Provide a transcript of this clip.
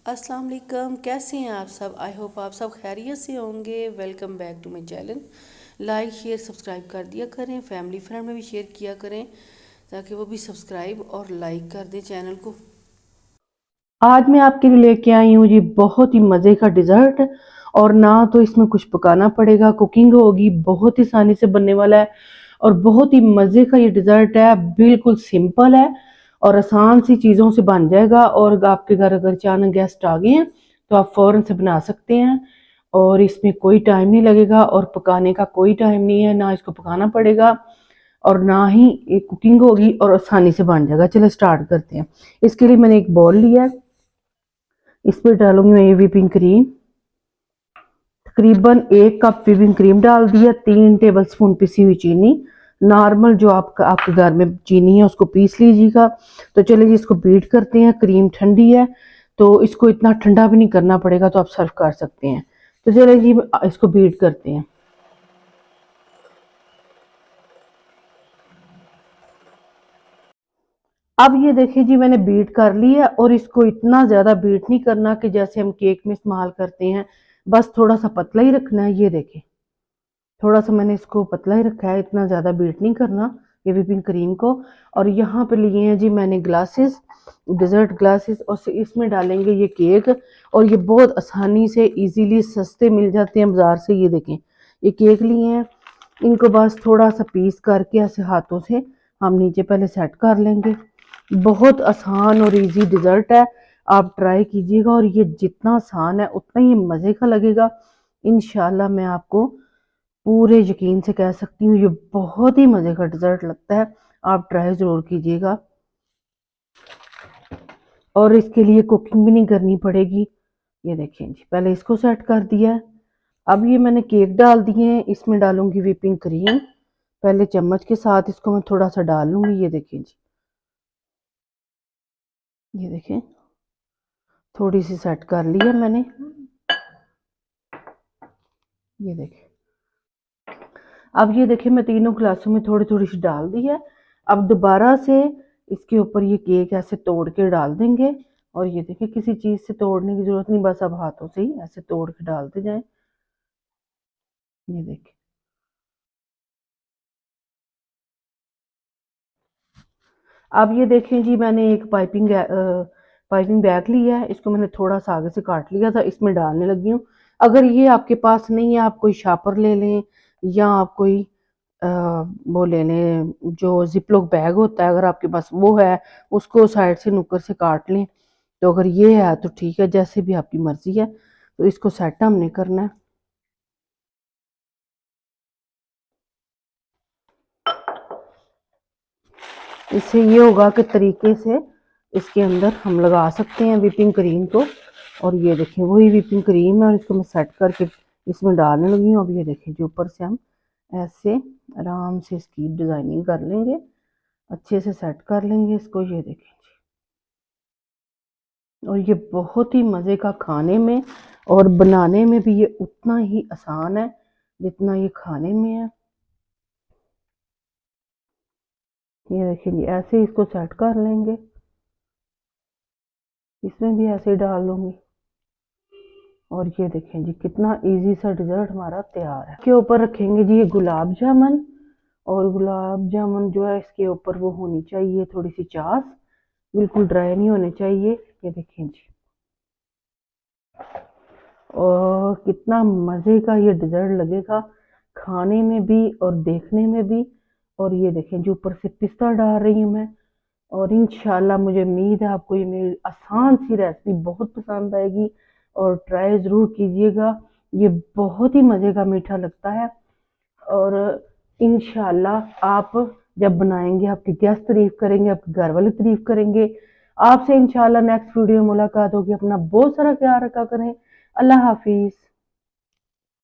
अस्सलाम वालेकुम, कैसे हैं आप सब। आई होप आप सब खैरियत से होंगे। Welcome back to my channel. Like share subscribe कर दिया करें, फैमिली फ्रेंड में भी शेयर किया करें ताकि वो भी सब्सक्राइब और लाइक कर दें चैनल को। आज मैं आपके लिए लेके आई हूँ जी बहुत ही मज़े का डिज़र्ट। और ना तो इसमें कुछ पकाना पड़ेगा, कुकिंग होगी, बहुत ही आसानी से बनने वाला है और बहुत ही मज़े का ये डिज़र्ट है। बिल्कुल सिंपल है और आसान सी चीज़ों से बन जाएगा। और आपके घर अगर अचानक गेस्ट आ गए हैं तो आप फ़ौरन से बना सकते हैं और इसमें कोई टाइम नहीं लगेगा और पकाने का कोई टाइम नहीं है, ना इसको पकाना पड़ेगा और ना ही ये कुकिंग होगी और आसानी से बन जाएगा। चलो स्टार्ट करते हैं। इसके लिए मैंने एक बॉल लिया है, इस पर डालूंगी मैं ये व्हिपिंग क्रीम। तकरीबन 1 कप व्हिपिंग क्रीम डाल दिया। 3 टेबल स्पून पिसी हुई चीनी, नॉर्मल जो आपके घर में चीनी है उसको पीस लीजिएगा। तो चलिए जी इसको बीट करते हैं। क्रीम ठंडी है तो इसको इतना ठंडा भी नहीं करना पड़ेगा, तो आप सर्व कर सकते हैं। तो चलिए जी इसको बीट करते हैं। अब ये देखिए जी मैंने बीट कर ली है और इसको इतना ज़्यादा बीट नहीं करना कि जैसे हम केक में इस्तेमाल करते हैं, बस थोड़ा सा पतला ही रखना है। ये देखिए थोड़ा सा मैंने इसको पतला ही रखा है, इतना ज़्यादा बीट नहीं करना ये व्हिपिंग क्रीम को। और यहाँ पे लिए हैं जी मैंने ग्लासेस, डिज़र्ट ग्लासेस, और इसमें डालेंगे ये केक। और ये बहुत आसानी से इजीली सस्ते मिल जाते हैं बाज़ार से। ये देखें ये केक लिए हैं, इनको बस थोड़ा सा पीस करके ऐसे हाथों से हम नीचे पहले सेट कर लेंगे। बहुत आसान और इजी डिज़र्ट है, आप ट्राई कीजिएगा और ये जितना आसान है उतना ही मज़े का लगेगा। इंशाल्लाह मैं आपको पूरे यकीन से कह सकती हूँ ये बहुत ही मज़े का डिज़र्ट लगता है। आप ट्राई ज़रूर कीजिएगा और इसके लिए कुकिंग भी नहीं करनी पड़ेगी। ये देखिए जी पहले इसको सेट कर दिया है। अब ये मैंने केक डाल दिए हैं, इसमें डालूंगी व्हिपिंग क्रीम। पहले चम्मच के साथ इसको मैं थोड़ा सा डाल लूंगी। ये देखिए जी, ये देखें थोड़ी सी सेट कर ली है मैंने। ये देखिए अब ये देखिए मैं तीनों गिलासों में थोड़ी थोड़ी सी डाल दी है। अब दोबारा से इसके ऊपर ये केक ऐसे तोड़ के डाल देंगे। और ये देखिए किसी चीज़ से तोड़ने की ज़रूरत नहीं, बस अब हाथों से ही ऐसे तोड़ के डालते जाएं। ये देखिए अब ये देखें जी मैंने एक पाइपिंग बैग लिया है, इसको मैंने थोड़ा सा आगे से काट लिया था, इसमें डालने लगी हूँ। अगर ये आपके पास नहीं है आप कोई शापर ले लें या आप कोई वो ले लें जो जिपलॉक बैग होता है, अगर आपके पास वो है उसको साइड से नुक्कड़ से काट लें। तो अगर ये है तो ठीक है, जैसे भी आपकी मर्जी है। तो इसको सेट हमने करना है। इससे ये होगा कि तरीके से इसके अंदर हम लगा सकते हैं व्हिपिंग क्रीम को। और ये देखिए वही व्हिपिंग क्रीम है और इसको मैं सेट करके इसमें डालने लगी हूँ। अब ये देखिए जो ऊपर से हम ऐसे आराम से इसकी डिज़ाइनिंग कर लेंगे, अच्छे से सेट कर लेंगे इसको। ये देखिए और ये बहुत ही मज़े का खाने में और बनाने में भी ये उतना ही आसान है जितना ये खाने में है। ये देखिए जी ऐसे ही इसको सेट कर लेंगे, इसमें भी ऐसे ही डाल लूँगी। और ये देखें जी कितना इजी सा डिज़र्ट हमारा तैयार है। इसके ऊपर रखेंगे जी ये गुलाब जामुन। और गुलाब जामुन जो है इसके ऊपर वो होनी चाहिए थोड़ी सी चास, बिल्कुल ड्राई नहीं होने चाहिए। ये देखें जी और कितना मज़े का ये डिज़र्ट लगेगा खाने में भी और देखने में भी। और ये देखें जो ऊपर से पिस्ता डाल रही हूँ मैं। और इंशाल्लाह मुझे उम्मीद है आपको ये मेरी आसान सी रेसिपी बहुत पसंद आएगी और ट्राई ज़रूर कीजिएगा। ये बहुत ही मज़े का मीठा लगता है और इंशाल्लाह आप जब बनाएंगे आपके गेस्ट तारीफ करेंगे, आपके घर वाले तारीफ करेंगे। आपसे इंशाल्लाह नेक्स्ट वीडियो में मुलाकात होगी। अपना बहुत सारा ख्याल रखा करें। अल्लाह हाफिज़।